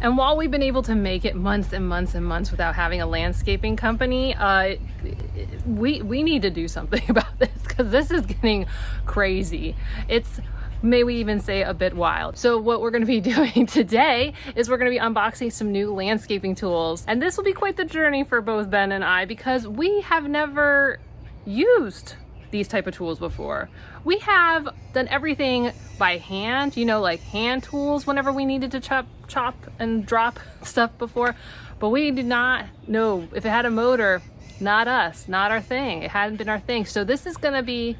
And while we've been able to make it months and months and months without having a landscaping company, we need to do something about this, because this is getting crazy. It's, may we even say, a bit wild. So what we're going to be doing today is we're going to be unboxing some new landscaping tools. And this will be quite the journey for both Ben and I, because we have never used these type of tools before. We have done everything by hand, you know, like hand tools whenever we needed to chop and drop stuff before, but we did not know if it had a motor. Not us, not our thing. It hadn't been our thing. So this is gonna be,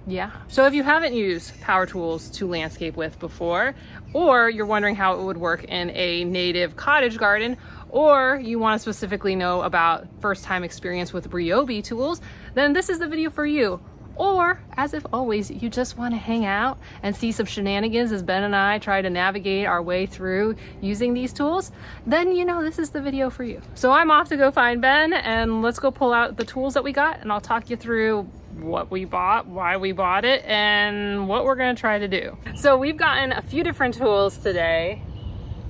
yeah. So if you haven't used power tools to landscape with before, or you're wondering how it would work in a native cottage garden, or you want to specifically know about first-time experience with Ryobi tools, then this is the video for you. Or, as if always, you just want to hang out and see some shenanigans as Ben and I try to navigate our way through using these tools, then you know this is the video for you. So I'm off to go find Ben, and let's go pull out the tools that we got, and I'll talk you through what we bought, why we bought it, and what we're going to try to do. So we've gotten a few different tools today,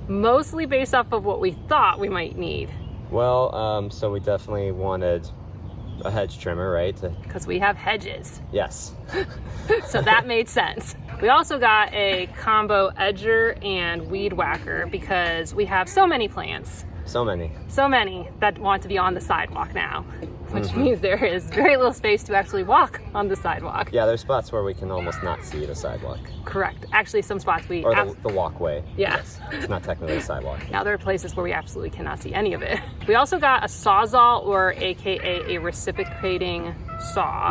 mostly based off of what we thought we might need. Well, so we definitely wanted a hedge trimmer, right? Because we have hedges. Yes. So that made sense. We also got a combo edger and weed whacker because we have so many plants. So many that want to be on the sidewalk now, which means there is very little space to actually walk on the sidewalk. Yeah, there's spots where we can almost not see the sidewalk. Correct. Actually, some spots we... Or the walkway. Yeah. Yes. It's not technically a sidewalk. Now there are places where we absolutely cannot see any of it. We also got a Sawzall, or AKA a reciprocating saw.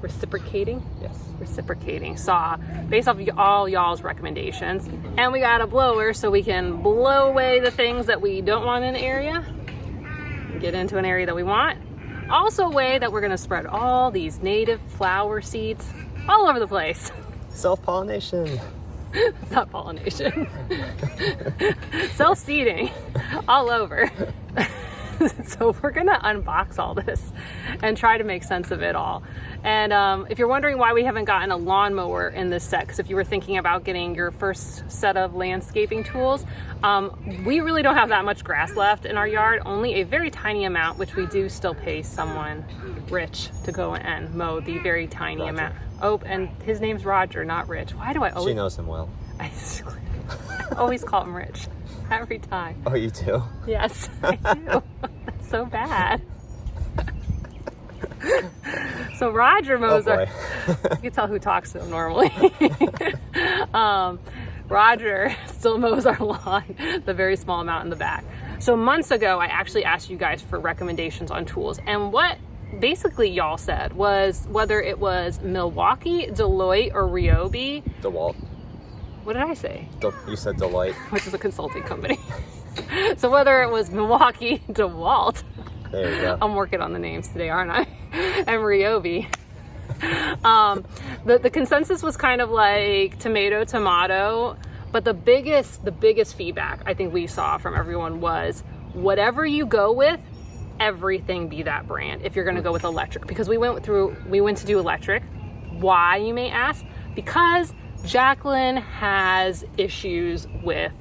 Reciprocating? Yes. Reciprocating saw, based off of all y'all's recommendations. And we got a blower so we can blow away the things that we don't want in an area, get into an area that we want. Also a way that we're gonna spread all these native flower seeds all over the place. Self-pollination. It's not pollination. Self-seeding all over. So we're gonna unbox all this and try to make sense of it all. And if you're wondering why we haven't gotten a lawnmower in this set, because if you were thinking about getting your first set of landscaping tools, we really don't have that much grass left in our yard, only a very tiny amount, which we do still pay someone rich to go and mow the very tiny Roger. amount. Oh, and his name's Roger, not Rich. Why do I always... She knows him well. I always call him Rich. Every time. Oh, you do? Yes, I do. That's so bad. So Roger mows our... You can tell who talks to him normally. Roger still mows our lawn, the very small amount in the back. So months ago, I actually asked you guys for recommendations on tools. And what basically y'all said was whether it was Milwaukee, Deloitte, or Ryobi. DeWalt. What did I say? You said Deloitte. Which is a consulting company. So whether it was Milwaukee, DeWalt. There you go. I'm working on the names today, aren't I? And Ryobi. The consensus was kind of like tomato, but the biggest feedback I think we saw from everyone was whatever you go with, everything be that brand if you're going to go with electric. Because we went to do electric. Why, you may ask? Because Jacqueline has issues with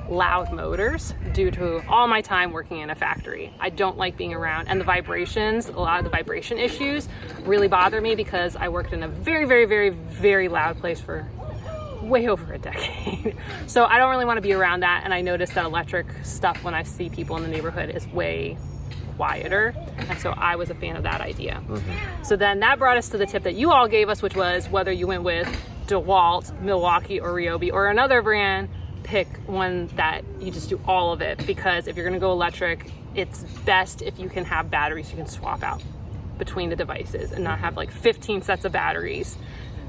loud motors due to all my time working in a factory. I don't like being around, and the vibrations, a lot of the vibration issues really bother me because I worked in a very, very, very, very loud place for way over a decade. So I don't really want to be around that, and I noticed that electric stuff when I see people in the neighborhood is way quieter, and so I was a fan of that idea. So then that brought us to the tip that you all gave us, which was whether you went with DeWalt, Milwaukee, or Ryobi, or another brand, pick one that you just do all of it, because if you're going to go electric, it's best if you can have batteries you can swap out between the devices and not have like 15 sets of batteries.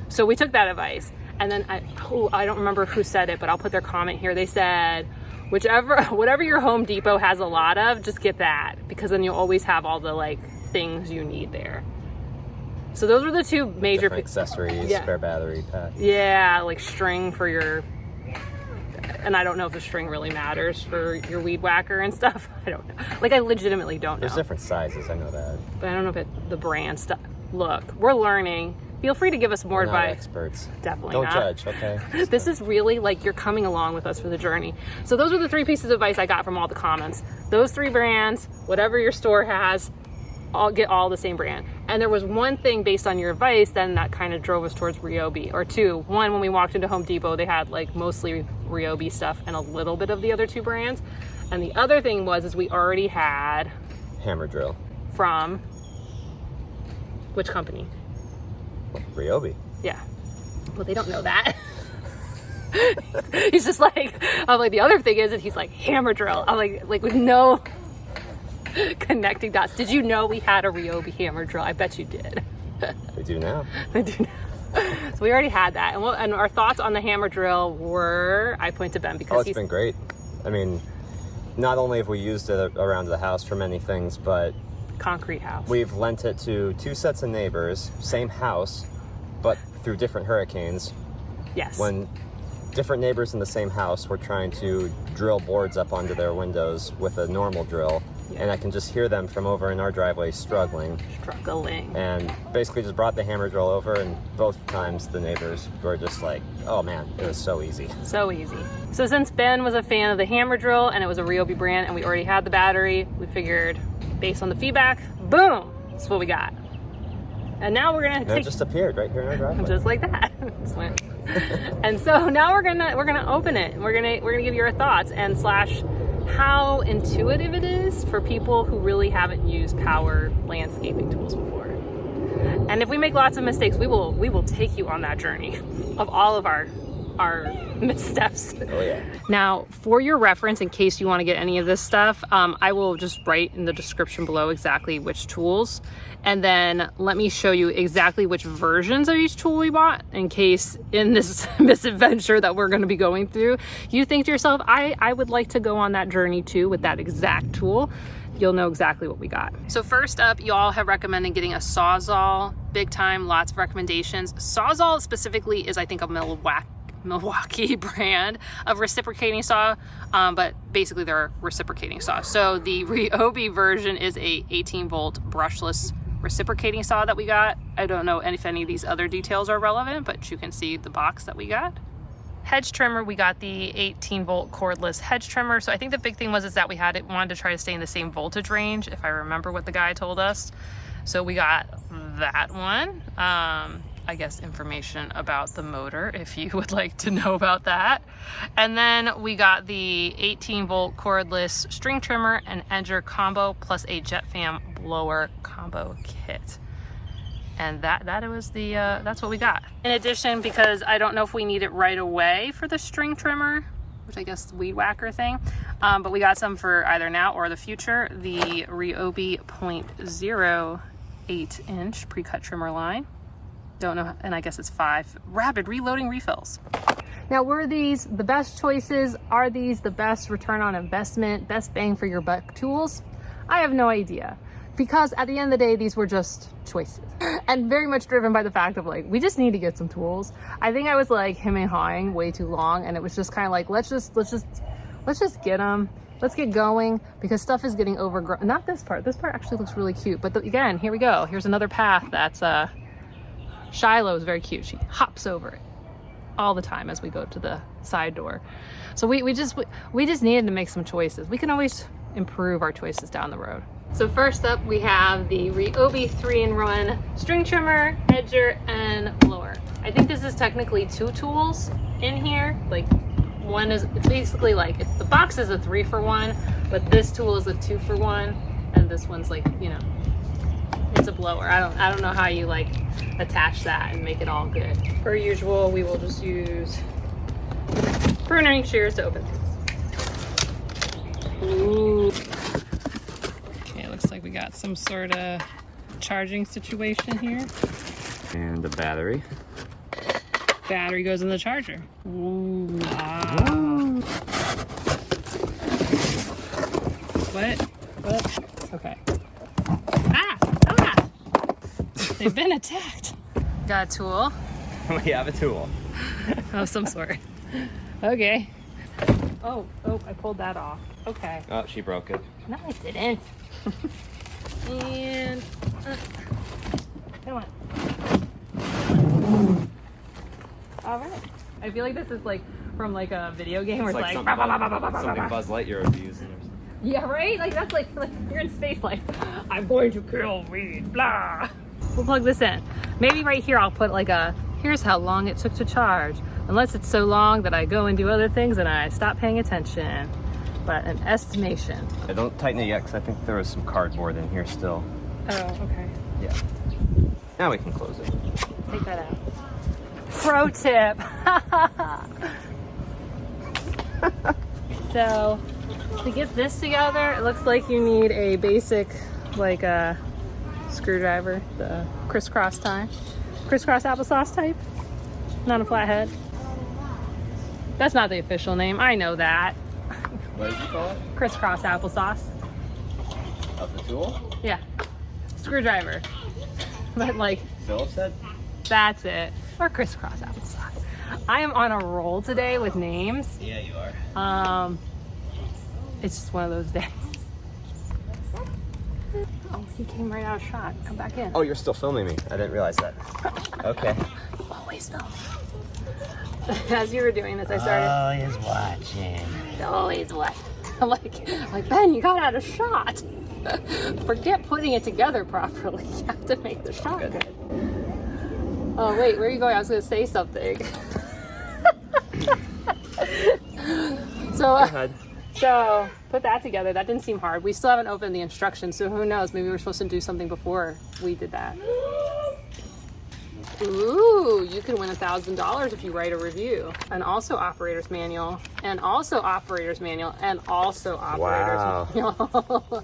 So we took that advice, and then I don't remember who said it, but I'll put their comment here. They said whatever your Home Depot has a lot of, just get that, because then you'll always have all the like things you need there. So those were the two major accessories, spare battery pack. Yeah, like string for your, and I don't know if the string really matters for your weed whacker and stuff. I don't know. Like I legitimately don't know. There's different sizes, I know that. But I don't know if the brand stuff. Look, we're learning. feel free to give us more We're not advice. experts. Definitely Don't not. judge, okay? This is really like you're coming along with us for the journey. So those were the 3 pieces of advice I got from all the comments. Those 3 brands, whatever your store has, get all the same brand. And there was one thing based on your advice then that kind of drove us towards Ryobi, or 2. One, when we walked into Home Depot, they had like mostly Ryobi stuff and a little bit of the other 2 brands. And the other thing is we already had Hammer drill. from which company? Ryobi. Yeah. Well, they don't know that. He's just like, I'm like, the other thing is that he's like, hammer drill. I'm like with no connecting dots. Did you know we had a Ryobi hammer drill? I bet you did. We do now. I do know. So we already had that. And our thoughts on the hammer drill were, I point to Ben because it's been great. I mean, not only have we used it around the house for many things, but concrete house. we've lent it to 2 sets of neighbors, same house, but through different hurricanes. Yes. When different neighbors in the same house were trying to drill boards up onto their windows with a normal drill, and I can just hear them from over in our driveway struggling. And basically just brought the hammer drill over, and both times the neighbors were just like, oh man, it was so easy. So easy. So since Ben was a fan of the hammer drill and it was a Ryobi brand and we already had the battery, we figured based on the feedback, boom, that's what we got. And now we're gonna it just appeared right here in our driveway. Just like that. Just went. And so now we're gonna open it. We're gonna give you our thoughts and slash how intuitive it is for people who really haven't used power landscaping tools before. And if we make lots of mistakes, we will take you on that journey of all of our missteps. Oh yeah. Now, for your reference, in case you want to get any of this stuff, I will just write in the description below exactly which tools, and then let me show you exactly which versions of each tool we bought, in case in this misadventure that we're going to be going through, you think to yourself, I would like to go on that journey too with that exact tool. You'll know exactly what we got. So first up, y'all have recommended getting a Sawzall, big time, lots of recommendations. Sawzall specifically is, I think, a Milwaukee brand of reciprocating saw, but basically they're reciprocating saw. So the Ryobi version is a 18-volt brushless reciprocating saw that we got. I don't know if any of these other details are relevant, but you can see the box that we got. Hedge trimmer, we got the 18-volt cordless hedge trimmer. So I think the big thing was that we wanted to try to stay in the same voltage range, if I remember what the guy told us. So we got that one. I guess information about the motor if you would like to know about that. And then we got the 18-volt cordless string trimmer and edger combo plus a jet fan blower combo kit. And that was the that's what we got. In addition, because I don't know if we need it right away for the string trimmer, which I guess weed whacker thing, but we got some for either now or the future, the Ryobi 0.08 inch pre-cut trimmer line. Don't know, and I guess it's 5 rapid reloading refills. Now, were these the best choices? Are these the best return on investment, best bang for your buck tools? I have no idea, because at the end of the day, these were just choices, and very much driven by the fact of like, we just need to get some tools. I think I was like him and hawing way too long, and it was just kind of like, let's just get them. Let's get going, because stuff is getting overgrown. Not this part. This part actually looks really cute, but again, here we go. Here's another path that's Shiloh is very cute. She hops over it all the time as we go to the side door. So we just needed to make some choices. We can always improve our choices down the road. So first up, we have the Ryobi 3-in-1 string trimmer, edger, and blower. I think this is technically 2 tools in here. Like one is, it's basically like, the box is a 3-for-1, but this tool is a 2-for-1, and this one's like, you know, it's a blower. I don't know how you like attach that and make it all good. Per usual, we will just use pruning shears to open things. Ooh. Okay, looks like we got some sort of charging situation here. And the battery. Battery goes in the charger. Ooh. Ah. What? Okay. They've been attacked. Got a tool. We have a tool. Of some sort. Okay. Oh, I pulled that off. Okay. Oh, she broke it. No, I didn't. And come on. All right. I feel like this is like from like a video game where it's like something Buzz Lightyear would be using. Yeah, right? Like that's like you're in space like, I'm going to kill weeds, blah. We'll plug this in. Maybe right here I'll put like a, here's how long it took to charge. Unless it's so long that I go and do other things and I stop paying attention. But an estimation. I don't tighten it yet because I think there was some cardboard in here still. Oh, okay. Yeah. Now we can close it. Take that out. Pro tip. So to get this together, it looks like you need a basic like a screwdriver, the crisscross applesauce type, not a flathead. That's not the official name. I know that. What did you call it? Crisscross applesauce. Of the tool? Yeah. Screwdriver. But like Phillips head? That's it. Or crisscross applesauce. I am on a roll today with names. Yeah, you are. It's just one of those days. Oh, he came right out of shot. Come back in. Oh, you're still filming me. I didn't realize that. Okay. Always film. As you were doing this, I started. Always watching. Always what? I'm like, Ben, you got out of shot. Forget putting it together properly. You have to make the shot good. Oh, wait, where are you going? I was going to say something. So put that together. That didn't seem hard. We still haven't opened the instructions, so who knows? Maybe we're supposed to do something before we did that. Ooh, you can win $1,000 if you write a review. And also operator's manual, and also operator's manual, and also operator's manual.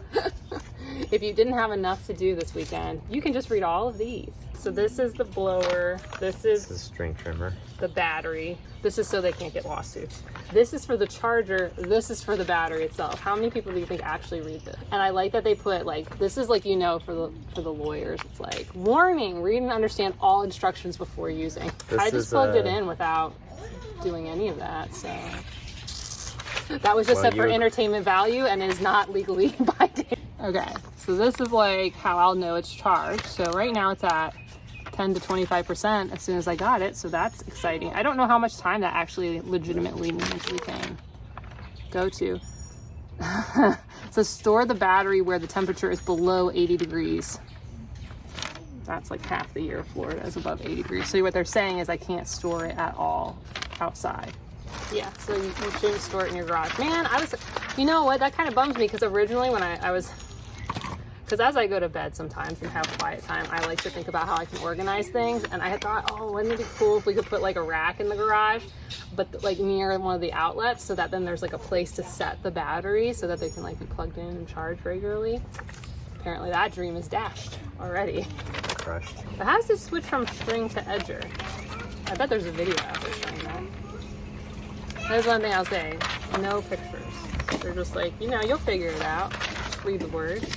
If you didn't have enough to do this weekend, you can just read all of these. So this is the blower. This is string trimmer. The battery. This is so they can't get lawsuits. This is for the charger. This is for the battery itself. How many people do you think actually read this? And I like that they put like, this is like, you know, for the lawyers. It's like, warning, read and understand all instructions before using. I just plugged it in without doing any of that, so. That was just set for entertainment value and is not legally binding. Okay, so this is like how I'll know it's charged. So right now it's at 10 to 25% as soon as I got it, so that's exciting. I don't know how much time that actually legitimately means we can go to. So store the battery where the temperature is below 80 degrees. That's like half the year of Florida is above 80 degrees. So what they're saying is I can't store it at all outside. Yeah, so you shouldn't store it in your garage. Man, you know what, that kind of bums me because originally when I was, because as I go to bed sometimes and have quiet time, I like to think about how I can organize things. And I had thought, oh, wouldn't it be cool if we could put like a rack in the garage, but like near one of the outlets so that then there's like a place to set the battery so that they can like be plugged in and charged regularly. Apparently that dream is dashed already. Crushed. But how does this switch from string to edger? I bet there's a video out there showing that. There's one thing I'll say, no pictures. They're just like, you know, you'll figure it out. Just read the words.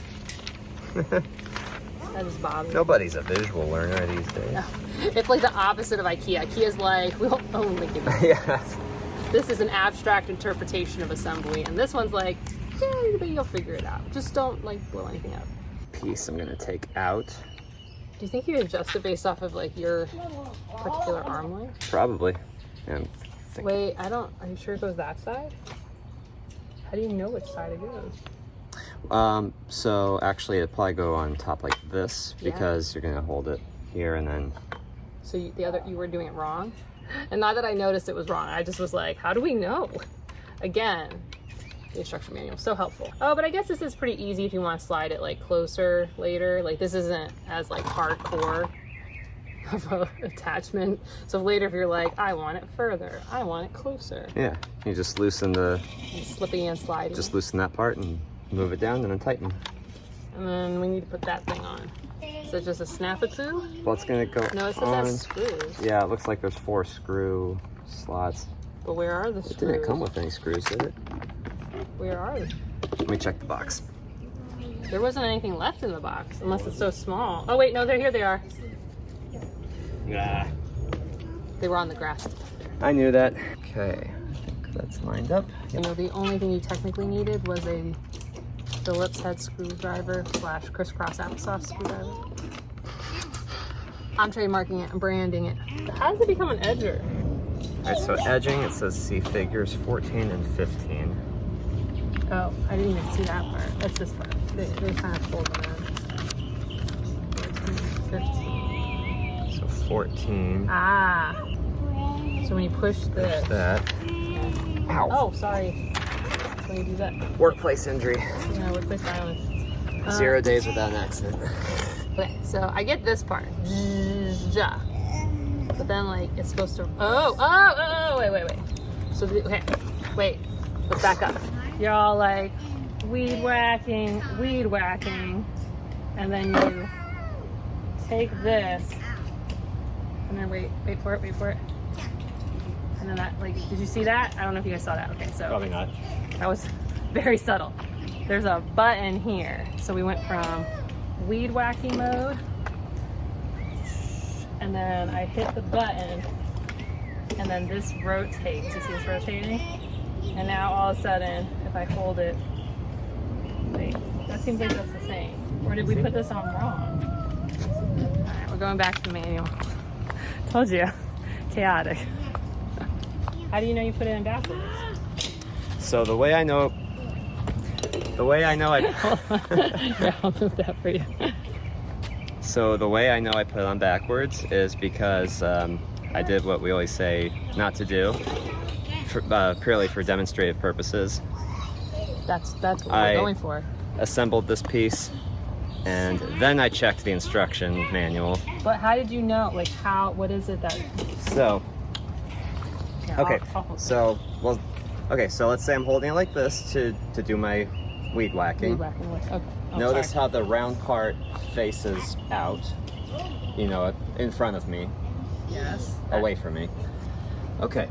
That just bothers me. Nobody's a visual learner these days. No. It's like the opposite of IKEA. IKEA's like, we'll only give you Yes. This is an abstract interpretation of assembly, and this one's like, yeah, but you'll figure it out. Just don't like blow anything up. Piece I'm gonna take out. Do you think you adjust it based off of like your particular arm length? Probably. Yeah, wait, are you sure it goes that side? How do you know which side it goes? So actually it'd probably go on top like this because you're gonna hold it here and then. So you were doing it wrong? And not that I noticed it was wrong, I just was like, how do we know? Again, the instruction manual, so helpful. Oh, but I guess this is pretty easy if you want to slide it like closer later. Like this isn't as like hardcore of a attachment. So later if you're like, I want it further, I want it closer. Yeah, you just loosen the... Slipping and sliding. Just loosen that part and move it down and then tighten. And then we need to put that thing on. Is it just a snap-a-poo? Well, it's gonna go No, it says it has screws. Yeah, it looks like there's 4 screw slots. But where are the screws? It didn't come with any screws, did it? Where are they? Let me check the box. There wasn't anything left in the box, unless it's so small. Oh wait, no, here they are. Yeah. They were on the grass. I knew that. Okay, I think that's lined up. Yep. You know, the only thing you technically needed was a Phillips head screwdriver / crisscross applesauce screwdriver. I'm trademarking it. I'm branding it. How does it become an edger? All right, so edging, it says see figures 14 and 15. Oh, I didn't even see that part. That's this part. They kind of fold them in. 14, 15. So 14. Ah. So when you push this. Push that. Ow. Oh, sorry. When you do that. Workplace injury. Yeah, workplace violence. 0 days without an accident. Okay, so I get this part. But then, like, it's supposed to. Oh, wait. So, okay, wait. Let's back up. You're all like, weed whacking. And then you take this. And then wait for it. And then that, like, did you see that? I don't know if you guys saw that. Okay, so. Probably not. That was very subtle. There's a button here. So we went from weed whacking mode. And then I hit the button. And then this rotates. You see this rotating? And now all of a sudden, if I hold it, wait, that seems like that's the same. Or did we put this on wrong? All right, we're going back to the manual. Told you, chaotic. How do you know you put it in backwards? So the way I know I Yeah, I'll move that for you. So the way I know I put it on backwards is because I did what we always say not to do, purely for demonstrative purposes. That's what we're going for. Assembled this piece, and then I checked the instruction manual. But how did you know? Like, what is it that? So, Yeah, okay, so let's say I'm holding it like this to do my weed whacking. Okay. Oh, Notice sorry. how the round part faces out, in front of me. Yes. Away from me. Okay.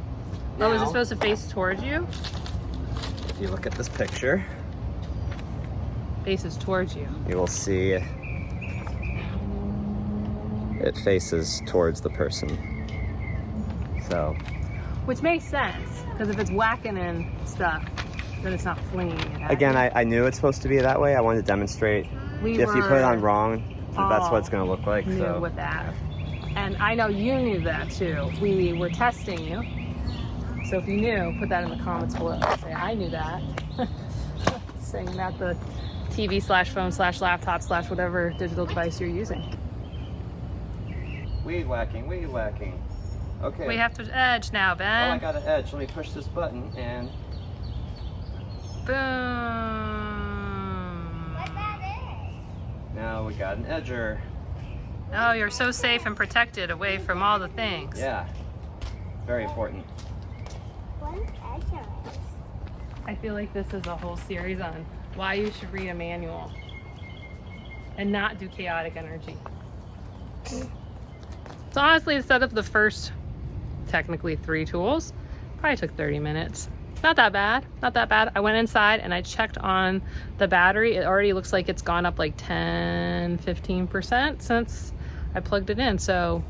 Oh, is it Now, supposed to face towards you? if you look at this picture, Faces towards you. you will see it faces towards the person. So, Which makes sense, because if it's whacking in stuff, then it's not flinging it at again, you. I knew it's supposed to be that way. I wanted to demonstrate. If you put it on wrong, that's what it's going to look like. Knew So, with that. And I know you knew that too. We were testing you. So if you knew, put that in the comments below. Say, I knew that. Saying that the TV/phone/laptop/ whatever digital device you're using. weed whacking. Okay. We have to edge now, Ben. Oh, I got an edge. Let me push this button and Boom. now we got an edger. Oh, you're so safe and protected away from all the things. Yeah. Very important. I feel like this is a whole series on why you should read a manual and not do chaotic energy. So honestly, to set up the first, technically 3 tools, probably took 30 minutes. Not that bad, not that bad. I went inside and I checked on the battery. It already looks like it's gone up like 10-15% since I plugged it in. So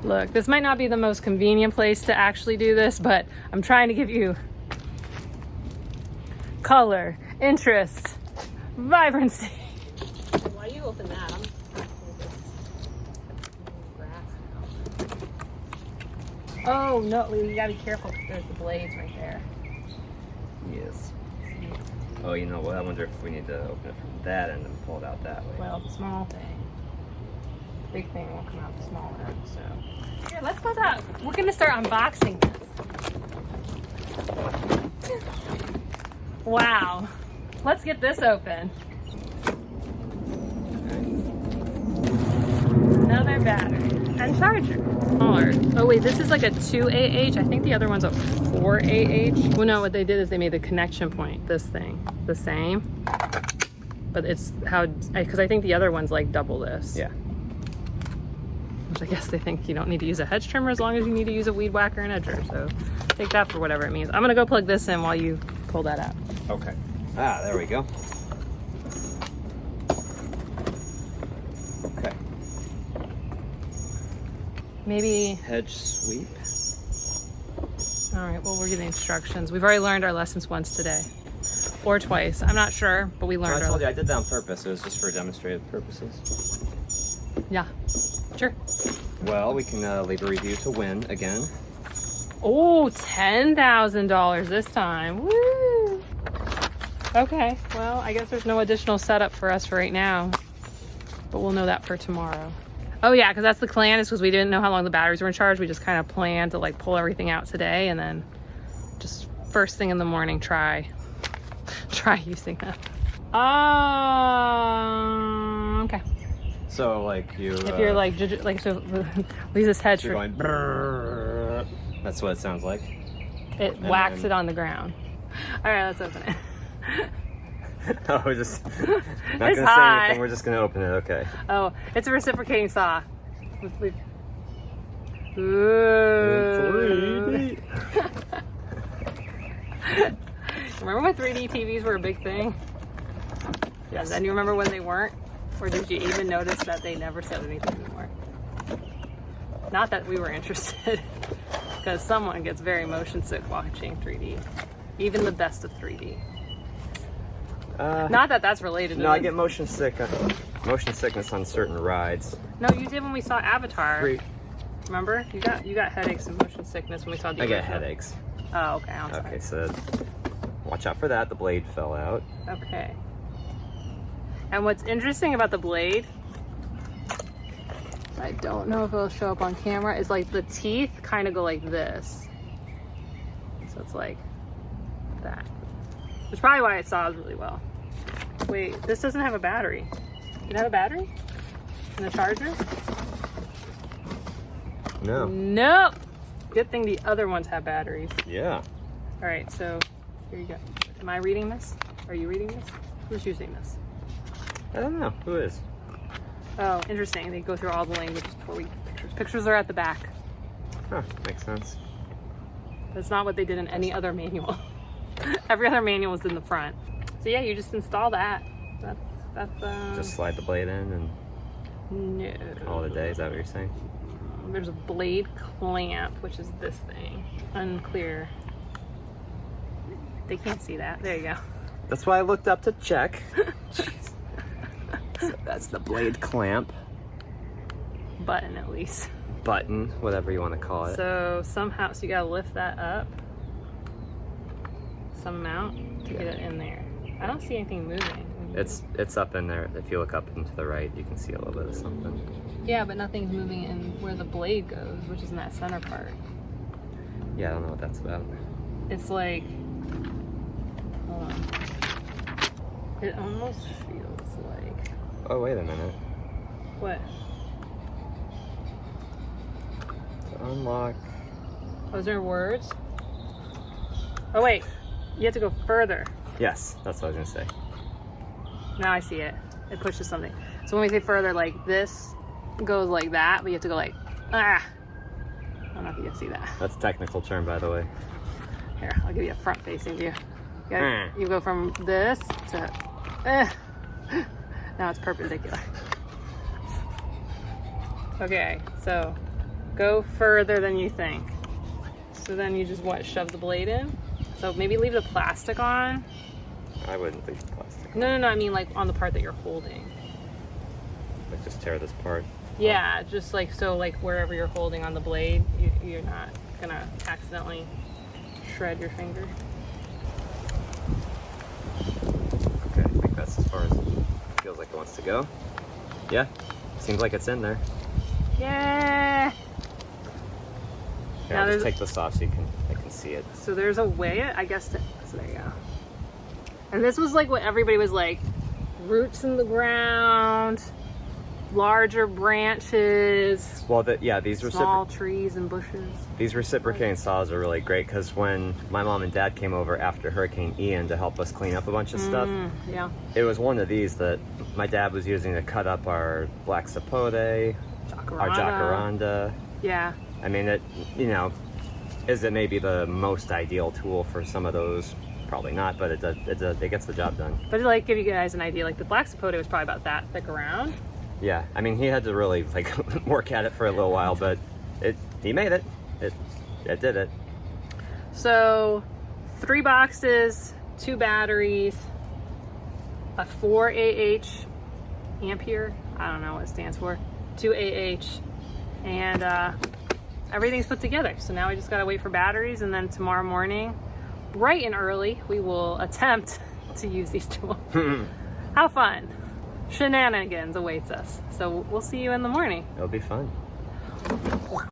look, this might not be the most convenient place to actually do this, but I'm trying to give you color, interest, vibrancy. Why do you open that? I'm just gonna pull this grass now. Oh no, you gotta be careful because there's the blades right there. Yes. Oh, you know what? I wonder if we need to open it from that end and pull it out that way. Well, the small thing. The big thing won't come out the small end, so. Here, let's go out. We're gonna start unboxing this. Wow. Let's get this open. Another battery and charger. Smaller. Oh wait, this is like a 2AH. I think the other one's a 4AH. Well, no, what they did is they made the connection point, this thing, the same. But it's how, because I think the other one's like double this. Yeah. Which I guess they think you don't need to use a hedge trimmer as long as you need to use a weed whacker and edger. So take that for whatever it means. I'm gonna go plug this in while you pull that out. Okay. Ah, there we go. Okay. Maybe. Hedge sweep. All right, well, we're getting instructions. We've already learned our lessons once today. Or twice. I'm not sure, but we learned I our told you I did that on purpose. It was just for demonstrative purposes. Yeah. Sure. Well, we can leave a review to win again. Oh, $10,000 this time. Woo! Okay, well, I guess there's no additional setup for us right now, but we'll know that for tomorrow. Oh yeah, because that's the plan, is because we didn't know how long the batteries were in charge. We just kind of planned to like pull everything out today and then just first thing in the morning try using them. Okay. So like you... If you're like so leave this hedge you're for... going brrrr. That's what it sounds like. It whacks it on the ground. All right, let's open it. Oh, we're just not It's gonna say hot. anything. We're just gonna open it. Okay. Oh, it's a reciprocating saw. Ooh. Remember when 3D TVs were a big thing? Yes. And then you remember when they weren't? Or did you even notice that they never said anything anymore? Not that we were interested, because someone gets very motion sick watching 3D. Even the best of 3D. Not that that's related to No, I this. get motion sickness on certain rides. No, you did when we saw Avatar. Remember? You got headaches and motion sickness when we saw the I get original. headaches. Oh, okay. I'm sorry. Okay, so watch out for that. The blade fell out. Okay. And what's interesting about the blade, I don't know if it'll show up on camera, is like the teeth kind of go like this. So it's like that. Which is probably why it saws really well. Wait, this doesn't have a battery. Did it have a battery in the charger? No. Nope. Good thing the other ones have batteries. Yeah. All right, so here you go. Am I reading this? Are you reading this? Who's using this? I don't know. Who is? Oh, interesting. They go through all the languages before we get pictures. Pictures are at the back. Huh, makes sense. That's not what they did in any other manual. Every other manual is in the front. So yeah, you just install that. That's Just slide the blade in and no. call it a day. Is that what you're saying? There's a blade clamp, which is this thing. Unclear. They can't see that. There you go. That's why I looked up to check. So that's the blade clamp. Button at least. Button, whatever you want to call it. So somehow, so you gotta lift that up some amount to get it in there. I don't see anything moving. It's up in there. If you look up and to the right, you can see a little bit of something. Yeah, but nothing's moving in where the blade goes, which is in that center part. Yeah, I don't know what that's about. It's like, hold on. It almost feels like. Oh, wait a minute. What? To unlock. Oh, is there words? Oh wait, you have to go further. Yes, that's what I was gonna say. Now I see it. It pushes something. So when we say further, like this goes like that, but you have to go like, ah. I don't know if you can see that. That's a technical term, by the way. Here, I'll give you a front-facing view. You go from this to, now it's perpendicular. Okay, so go further than you think. So then you just, what, shove the blade in? So maybe leave the plastic on. I wouldn't leave the plastic on. No, I mean like on the part that you're holding. Like just tear this part. Yeah, just like, so like wherever you're holding on the blade, you're not gonna accidentally shred your finger. Okay, I think that's as far as it feels like it wants to go. Yeah, seems like it's in there. Yeah. Here, I'll just take this off so I can see it. So there's a way, I guess, so there you go. And this was like what everybody was like, roots in the ground, larger branches, Well, these small trees and bushes. These reciprocating saws are really great because when my mom and dad came over after Hurricane Ian to help us clean up a bunch of stuff, Yeah. it was one of these that my dad was using to cut up our black sapote, our jacaranda. Yeah. I mean, it, you know, is it maybe the most ideal tool for some of those? Probably not, but it gets the job done. But to like give you guys an idea, like the black sapote was probably about that thick around. Yeah, I mean, he had to really like work at it for a little while, but he made it. It did it. So 3 boxes, 2 batteries, a 4 AH ampere, I don't know what it stands for, to AH, and everything's put together. So now we just gotta wait for batteries, and then tomorrow morning, bright and early, we will attempt to use these tools. How fun. Shenanigans awaits us. So we'll see you in the morning. It'll be fun.